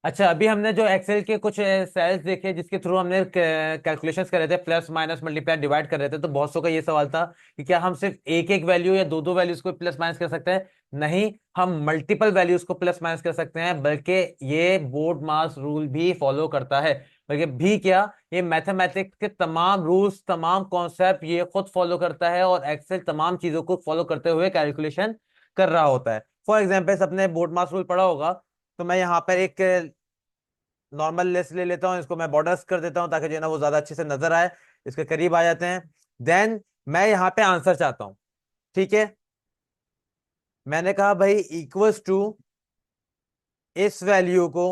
अच्छा, अभी हमने जो एक्सेल के कुछ सेल्स देखे जिसके थ्रू हमने कैलकुलेशंस कर रहे थे, प्लस माइनस मल्टीप्लाई डिवाइड कर रहे थे, तो बहुत सौ का ये सवाल था कि क्या हम सिर्फ एक एक वैल्यू या दो दो वैल्यूज को प्लस माइनस कर सकते हैं। नहीं, हम मल्टीपल वैल्यूज को प्लस माइनस कर सकते हैं, बल्कि ये बोर्ड मास रूल भी फॉलो करता है। बल्कि भी क्या, ये मैथमेटिक्स के तमाम रूल्स, तमाम कॉन्सेप्ट ये खुद फॉलो करता है, और एक्सेल तमाम चीजों को फॉलो करते हुए कैलकुलेशन कर रहा होता है। फॉर एग्जाम्पल, सबने बोर्ड मास रूल पढ़ा होगा, तो मैं यहाँ पर एक नॉर्मल लेस ले लेता हूँ, इसको मैं बॉर्डर्स कर देता हूँ ताकि जो है ना वो ज्यादा अच्छे से नजर आए, इसके करीब आ जाते हैं। देन मैं यहाँ पे आंसर चाहता हूँ। ठीक है, मैंने कहा भाई इक्वल्स टू, इस वैल्यू को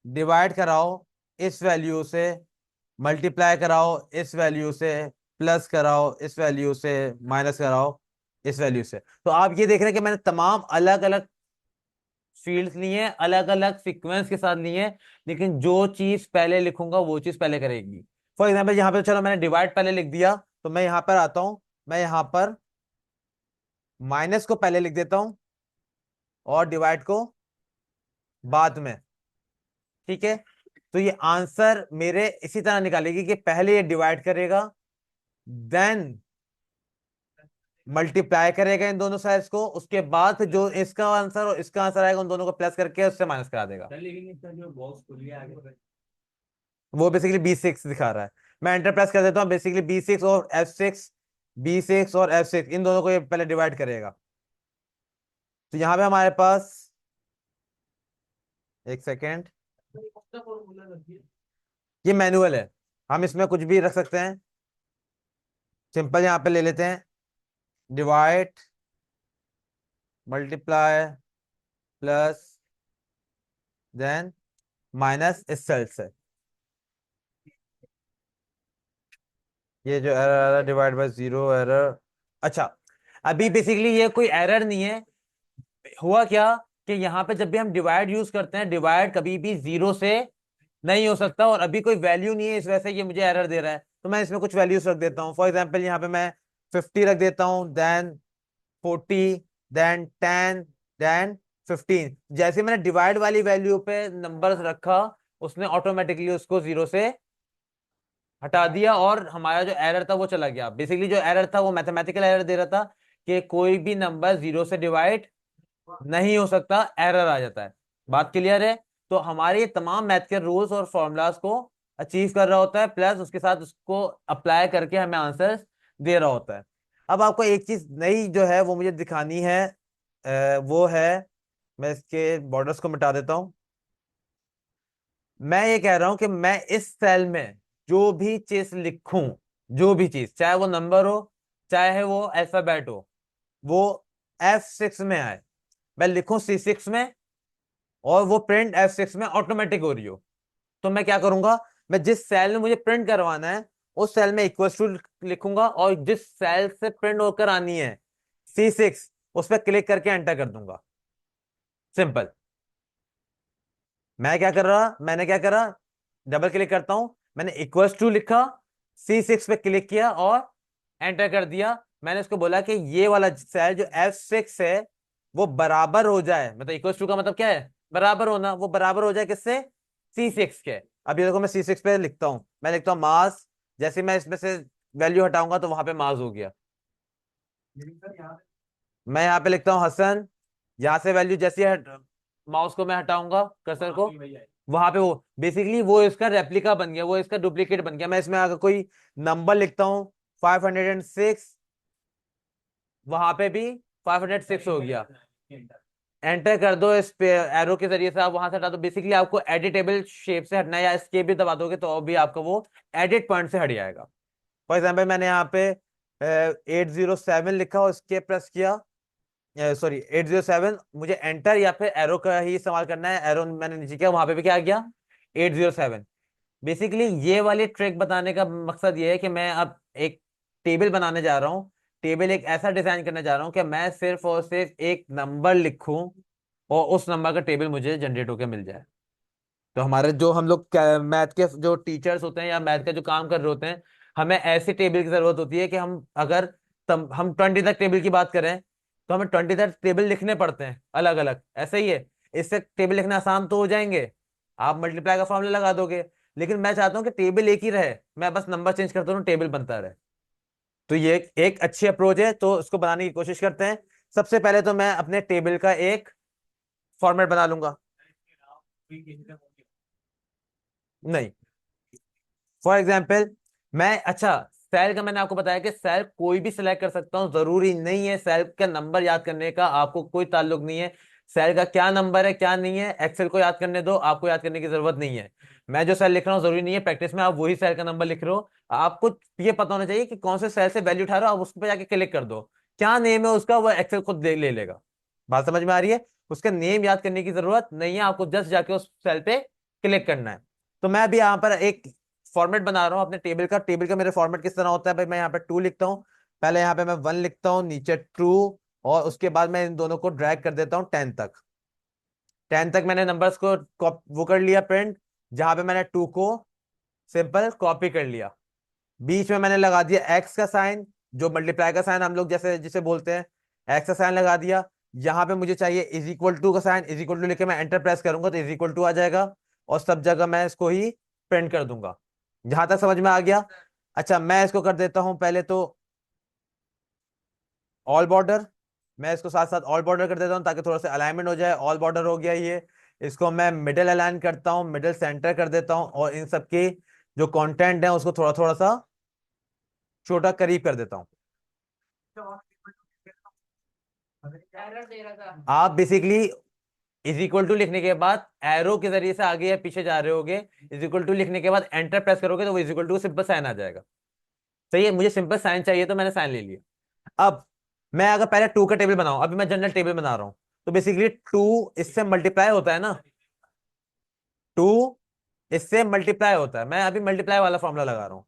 डिवाइड कराओ इस वैल्यू से, मल्टीप्लाई कराओ इस वैल्यू से, प्लस कराओ इस वैल्यू से, माइनस कराओ इस वैल्यू से। तो आप ये देख रहे हैं कि मैंने तमाम अलग अलग फील्ड्स लिए हैं, अलग अलग सीक्वेंस के साथ लिए हैं, लेकिन जो चीज पहले लिखूंगा वो चीज पहले करेगी। फॉर एग्जाम्पल, यहाँ पे चलो मैंने डिवाइड पहले लिख दिया, तो मैं यहाँ पर आता हूं, मैं यहाँ पर माइनस को पहले लिख देता हूं और डिवाइड को बाद में। ठीक है, तो ये आंसर मेरे इसी तरह निकालेगी कि पहले ये डिवाइड करेगा, देन मल्टीप्लाई करेगा इन दोनों साइड्स को, उसके बाद फिर जो इसका आंसर और इसका आंसर आएगा उन दोनों को प्लस करके उससे माइनस करा देगा। लेकिन इसका जो बॉक्स खुल गया आगे। वो बेसिकली B6 दिखा रहा है। मैं एंटर प्रेस कर देता हूँ, बेसिकली B6 और F6, B6 और F6 इन दोनों को ये पहले डिवाइड करेगा। तो यहाँ पे हमारे पास, एक सेकेंड, ये मैनुअल है, हम इसमें कुछ भी रख सकते हैं। सिंपल यहाँ पे ले लेते हैं, divide, multiply, plus, then minus इस सेल से। ये जो एरर आ रहा है, डिवाइड बाय जीरो एरर। अच्छा, अभी बेसिकली ये कोई एरर नहीं है। हुआ क्या कि यहाँ पे जब भी हम डिवाइड यूज करते हैं, डिवाइड कभी भी जीरो से नहीं हो सकता, और अभी कोई वैल्यू नहीं है, इस वजह से ये मुझे एरर दे रहा है। तो मैं इसमें कुछ वैल्यूज रख देता हूँ। फॉर एग्जाम्पल, यहाँ पे मैं 50 रख देता हूँ, देन 40, देन 10, देन 15। जैसे मैंने डिवाइड वाली वैल्यू पे नंबर रखा, उसने ऑटोमेटिकली उसको जीरो से हटा दिया, और हमारा जो एरर था वो चला गया। बेसिकली जो एरर था वो मैथमेटिकल एरर दे रहा था कि कोई भी नंबर जीरो से डिवाइड नहीं हो सकता, एरर आ जाता है। बात क्लियर है? तो हमारे ये तमाम मैथ के रूल्स और फॉर्मूलाज को अचीव कर रहा होता है, प्लस उसके साथ उसको अप्लाई करके हमें आंसर्स दे रहा होता है। अब आपको एक चीज नई जो है वो मुझे दिखानी है, वो है, मैं इसके बॉर्डर्स को मिटा देता हूं। मैं ये कह रहा हूं कि मैं इस सेल में जो भी चीज लिखूं, जो भी चीज, चाहे वो नंबर हो, चाहे वो अल्फाबेट हो, वो F6 में आए। मैं लिखूं C6 में, और वो प्रिंट F6 में ऑटोमेटिक हो रही हो। तो मैं क्या करूंगा, मैं जिस सेल में मुझे प्रिंट करवाना है उस सेल में इक्वल टू लिखूंगा, और जिस सेल से प्रिंट होकर आनी है C6, उस पर क्लिक करके एंटर कर दूंगा। सिंपल। मैंने क्या करा, डबल क्लिक करता हूं, मैंने इक्वल टू लिखा, C6 पे क्लिक किया और एंटर कर दिया। मैंने उसको बोला कि ये वाला सेल जो F6 है वो बराबर हो जाए, मतलब इक्वल टू का मतलब क्या है, बराबर होना, वो बराबर हो जाए किससे, C6 के। अब ये देखो, मैं C6 पे लिखता हूँ, मैं लिखता हूँ मास, जैसे मैं इसमें से वैल्यू हटाऊंगा तो वहां पे मास हो गया। मैं यहाँ पे लिखता हूँ हसन, यहाँ से वैल्यू जैसे माउस को मैं हटाऊंगा, कर्सर को, वहां पे वो बेसिकली वो इसका रेप्लिका बन गया, वो इसका डुप्लीकेट बन गया। मैं इसमें अगर कोई नंबर लिखता हूँ 506, वहां पे भी 506 हो गया। एंटर कर दो इस पे एरो के जरिए से, आप वहां से हटा दो। बेसिकली आपको एडिटेबल शेप से हटना है, या एस्केप भी दबा दोगे तो भी आपका वो एडिट पॉइंट से हट जाएगा। फॉर एग्जाम्पल, मैंने यहाँ पे 807 लिखा और इसके प्रेस किया, सॉरी 807, मुझे एंटर या फिर एरो का ही इस्तेमाल करना है, एरो मैंने नीचे किया, वहां पे भी क्या आ गया, 807। बेसिकली ये वाली ट्रिक बताने का मकसद ये है कि मैं अब एक टेबल बनाने जा रहा हूँ, टेबल एक ऐसा डिजाइन करने जा रहा हूँ कि मैं सिर्फ और सिर्फ एक नंबर लिखूं और उस नंबर का टेबल मुझे जनरेट होकर मिल जाए। तो हमारे जो हम लोग मैथ के जो टीचर्स होते हैं या मैथ का जो काम कर रहे होते हैं, हमें ऐसे टेबल की जरूरत होती है कि हम अगर हम 20 तक टेबल की बात करें तो हमें 20 तक टेबल लिखने पड़ते हैं अलग अलग, ऐसे ही है। इससे टेबल लिखना आसान तो हो जाएंगे, आप मल्टीप्लाई का फॉर्मूला लगा दोगे। लेकिन मैं चाहता हूँ कि टेबल एक ही रहे, मैं बस नंबर चेंज करता हूँ, टेबल बनता रहे। तो ये एक अच्छी अप्रोच है, तो इसको बनाने की कोशिश करते हैं। सबसे पहले तो मैं अपने टेबल का एक फॉर्मेट बना लूंगा। नहीं, फॉर एग्जाम्पल मैं, अच्छा, सेल का मैंने आपको बताया कि सेल कोई भी सिलेक्ट कर सकता हूं, जरूरी नहीं है सेल का नंबर याद करने का, आपको कोई ताल्लुक नहीं है सेल का क्या नंबर है क्या नहीं है, एक्सेल को याद करने दो, आपको याद करने की जरूरत नहीं है। मैं जो सेल लिख रहा हूँ जरूरी नहीं है प्रैक्टिस में आप वही सेल का नंबर लिख रहे हो, आपको ये पता होना चाहिए कि कौन से सेल से वैल्यू उठा रहे हो, आप उस पर जाके क्लिक कर दो, क्या नेम है उसका वो एक्सेल खुद ले लेगा। बात समझ में आ रही है? उसका नेम याद करने की जरूरत नहीं है, आपको जस्ट जाके उस सेल पे क्लिक करना है। तो मैं अभी यहाँ पर एक फॉर्मेट बना रहा हूँ अपने टेबल का। टेबल का मेरा फॉर्मेट किस तरह होता है भाई, मैं यहाँ पे 2 लिखता हूँ, पहले यहाँ पे मैं 1 लिखता हूँ, नीचे ट्रू, और उसके बाद मैं इन दोनों को ड्रैग कर देता हूँ 10 तक। 10 तक मैंने नंबर्स को वो कर लिया प्रिंट, जहां पे मैंने 2 को सिंपल कॉपी कर लिया। बीच में मैंने लगा दिया एक्स का साइन, जो मल्टीप्लाई का साइन हम लोग जैसे जिसे बोलते हैं, एक्स का साइन लगा दिया। यहाँ पे मुझे चाहिए इज इक्वल टू का साइन, इज इक्वल टू लिखे मैं एंटर प्रेस करूंगा तो इज इक्वल टू आ जाएगा, और सब जगह मैं इसको ही प्रिंट कर दूंगा। जहां तक समझ में आ गया? अच्छा, मैं इसको कर देता हूं पहले तो ऑल बॉर्डर, मैं इसको साथ साथ ऑल बॉर्डर कर देता हूं ताकि थोड़ा सा अलाइनमेंट हो जाए। ऑल बॉर्डर हो गया ये। इसको मैं मिडिल अलाइन करता हूँ, मिडिल सेंटर कर देता हूँ, और इन सब की जो कंटेंट है उसको थोड़ा थोड़ा सा छोटा करीब कर देता हूँ। आप बेसिकली इज इक्वल टू लिखने के बाद एरो के जरिए से आगे या पीछे जा रहे होगे, इज इक्वल टू लिखने के बाद एंटर प्रेस करोगे तो वो is equal to simple sign आ जाएगा। सही है, मुझे सिंपल साइन चाहिए तो मैंने साइन ले लिया। अब मैं अगर पहले 2 का टेबल बनाऊं, अभी मैं जनरल टेबल बना रहा हूं, तो बेसिकली 2 इससे मल्टीप्लाई होता है ना, 2 इससे मल्टीप्लाई होता है, मैं अभी मल्टीप्लाई वाला फॉर्मूला लगा रहा हूं।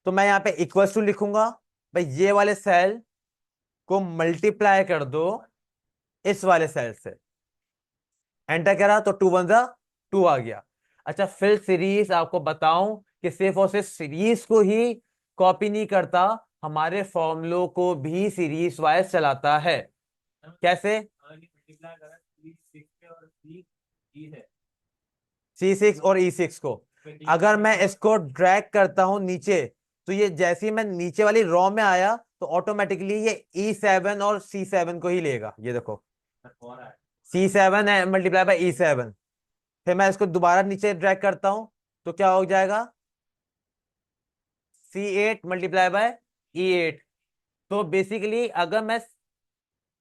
तो मैं यहाँ पे इक्वल्स टू लिखूंगा, भाई ये वाले सेल को मल्टीप्लाई कर दो इस वाले सेल से, एंटर करा तो 2 वन जा 2 आ गया। अच्छा, फिर सीरीज आपको बताऊं कि सिर्फ और सिर्फ सीरीज को ही कॉपी नहीं करता, हमारे फॉर्मूलों को भी सीरीज वाइज चलाता है। कैसे? C6 और E6 को अगर मैं इसको ड्रैग करता हूं नीचे, तो ये जैसे ही मैं नीचे वाली रॉ में आया तो ऑटोमेटिकली ये E7 और C7 को ही लेगा। ये देखो, C7 है मल्टीप्लाई बाय E7। फिर मैं इसको दोबारा नीचे ड्रैग करता हूं तो क्या हो जाएगा, C8 मल्टीप्लाई बाय E8। तो बेसिकली अगर मैं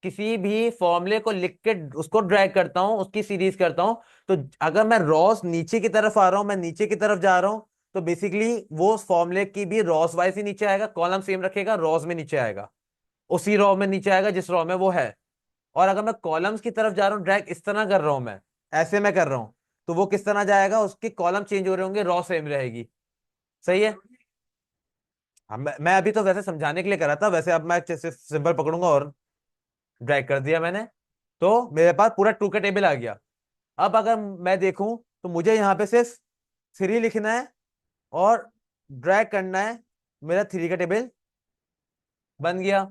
किसी भी फॉर्मूले को लिख के उसको ड्रैग करता हूं, उसकी सीरीज करता हूं, तो अगर मैं रॉस नीचे की तरफ आ रहा हूं, मैं नीचे की तरफ जा रहा हूं, तो बेसिकली वो फॉर्मूले की भी रॉस वाइज ही नीचे आएगा, कॉलम सेम रखेगा, रॉस में नीचे आएगा, उसी रॉ में नीचे आएगा जिस रॉ में वो है। और अगर मैं कॉलम्स की तरफ जा रहा हूँ, ड्रैग इस तरह कर रहा हूं मैं, ऐसे मैं कर रहा हूं, तो वो किस तरह जाएगा, उसके कॉलम चेंज हो रहे होंगे, रॉ सेम रहेगी। सही है? हाँ, मैं अभी तो वैसे समझाने के लिए करा था, वैसे अब मैं सिंपल पकड़ूंगा और ड्रैग कर दिया मैंने, तो मेरे पास पूरा 2 का टेबल आ गया। अब अगर मैं देखूं तो मुझे यहाँ पे सिर्फ 3 लिखना है और ड्रैग करना है, मेरा 3 का टेबल बन गया।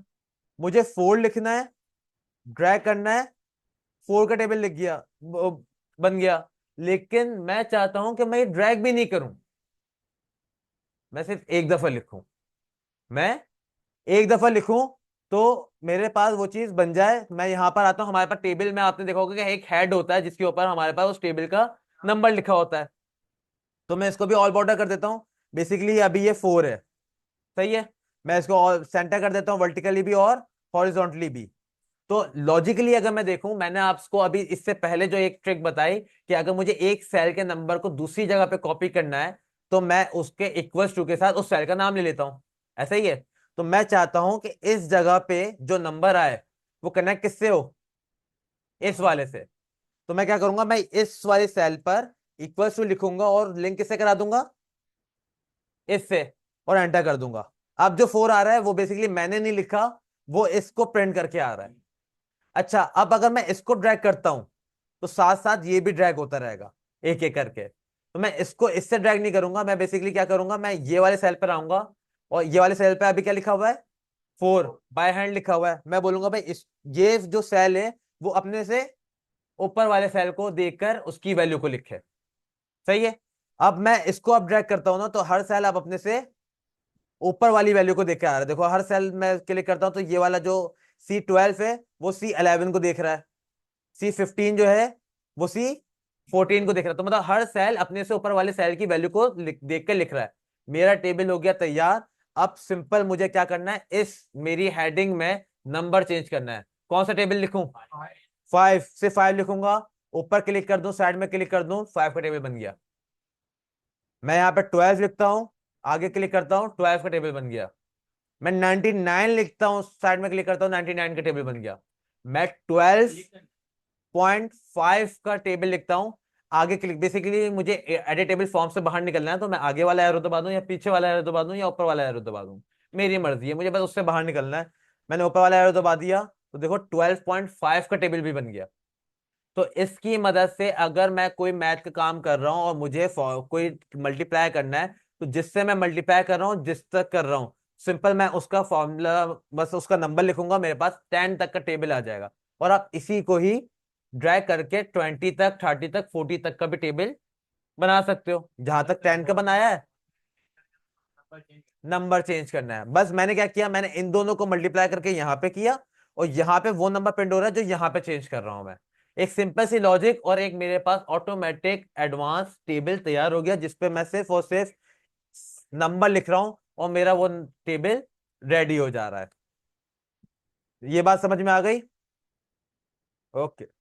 मुझे 4 लिखना है, ड्रैग करना है, 4 का टेबल लिख गया, बन गया। लेकिन मैं चाहता हूं कि मैं ये ड्रैग भी नहीं करूं, मैं सिर्फ एक दफा लिखूं, मैं एक दफा लिखूं, तो मेरे पास वो चीज बन जाए। मैं यहां पर आता हूं, हमारे पास टेबल में आपने देखा होगा कि एक हेड होता है जिसके ऊपर हमारे पास उस टेबल का नंबर लिखा होता है, तो मैं इसको भी ऑल बॉर्डर कर देता हूँ। बेसिकली अभी ये 4 है। सही है, मैं इसको ऑल सेंटर कर देता हूँ, वर्टिकली भी और हॉरिजॉन्टली भी। तो लॉजिकली अगर मैं देखूं, मैंने आपको अभी इससे पहले जो एक ट्रिक बताई कि अगर मुझे एक सेल के नंबर को दूसरी जगह पे कॉपी करना है, तो मैं उसके इक्वल्स टू के साथ उस सेल का नाम ले लेता हूं। ऐसा ही है? तो मैं चाहता हूं कि इस जगह पे जो नंबर आए वो कनेक्ट किससे हो, इस वाले से। तो मैं क्या करूंगा, मैं इस वाले सेल पर इक्वल्स टू लिखूंगा और लिंक किससे करा दूंगा, इससे, और एंटर कर दूंगा। अब जो 4 आ रहा है वो बेसिकली मैंने नहीं लिखा, वो इसको प्रिंट करके आ रहा है। अच्छा, अब अगर मैं इसको ड्रैग करता हूं तो साथ साथ ये भी ड्रैग होता रहेगा एक एक करके। तो मैं इसको इससे ड्रैग नहीं करूंगा, मैं बेसिकली क्या करूंगा, मैं ये वाले सेल पर आऊंगा, और ये वाले सेल पे अभी क्या लिखा हुआ है, 4 बाय हैंड लिखा हुआ है। मैं बोलूंगा भाई इस ये जो सेल है वो अपने से ऊपर वाले सेल को देखकर उसकी वैल्यू को लिखे। सही है। अब मैं इसको अब ड्रैग करता हूं ना, तो हर सेल अब अपने से ऊपर वाली वैल्यू को देख के आ रहा है। देखो हर सेल में क्लिक करता हूं तो ये वाला जो C12 है वो C11 को देख रहा है, C15 जो है वो C14 को देख रहा है। तो मतलब हर सेल अपने से ऊपर वाले सेल की वैल्यू को देख के लिख रहा है। मेरा टेबल हो गया तैयार। अब सिंपल मुझे क्या करना है, इस मेरी हेडिंग में नंबर चेंज करना है। कौन सा टेबल लिखूं? 5 से 5 लिखूंगा। ऊपर क्लिक कर दूं, साइड में क्लिक कर दूं, 5 का टेबल बन गया। मैं यहाँ पे 12 लिखता हूँ, आगे क्लिक करता हूँ, 12 का टेबल बन गया। मैं 99 लिखता हूँ, साइड में क्लिक करता हूँ, 99 का टेबल बन गया। मैं 12.5 का टेबल लिखता हूँ, आगे क्लिक, बेसिकली मुझे एडिट टेबल फॉर्म से बाहर निकलना है, तो मैं आगे वाला एरो दबा दूं या पीछे वाला एरो दबा दूं या ऊपर वाला एरो दबा दूं, मेरी मर्जी है, मुझे बस उससे बाहर निकलना है। मैंने ऊपर वाला एरो दबा दिया तो देखो 12.5 का टेबल भी बन गया। तो इसकी मदद से अगर मैं कोई मैथ का काम कर रहा हूँ और मुझे कोई मल्टीप्लाई करना है, तो जिससे मैं मल्टीप्लाई कर रहा हूँ, जिस तक कर रहा हूँ, सिंपल मैं उसका फॉर्मूला, बस उसका नंबर लिखूंगा, मेरे पास 10 तक का टेबल आ जाएगा। और आप इसी को ही ड्रैग करके 20 तक, 30 तक, 40 तक का भी टेबल बना सकते हो। जहां तक 10 का बनाया है, नंबर चेंज करना है। बस मैंने क्या किया, मैंने इन दोनों को मल्टीप्लाई करके यहाँ पे किया, और यहाँ पे वो नंबर प्रिंट हो रहा है जो यहाँ पे चेंज कर रहा हूं मैं। एक सिंपल सी लॉजिक, और एक मेरे पास ऑटोमेटिक एडवांस टेबल तैयार हो गया, जिसपे मैं सिर्फ और सिर्फ नंबर लिख रहा हूं और मेरा वो टेबल रेडी हो जा रहा है। ये बात समझ में आ गई? ओके।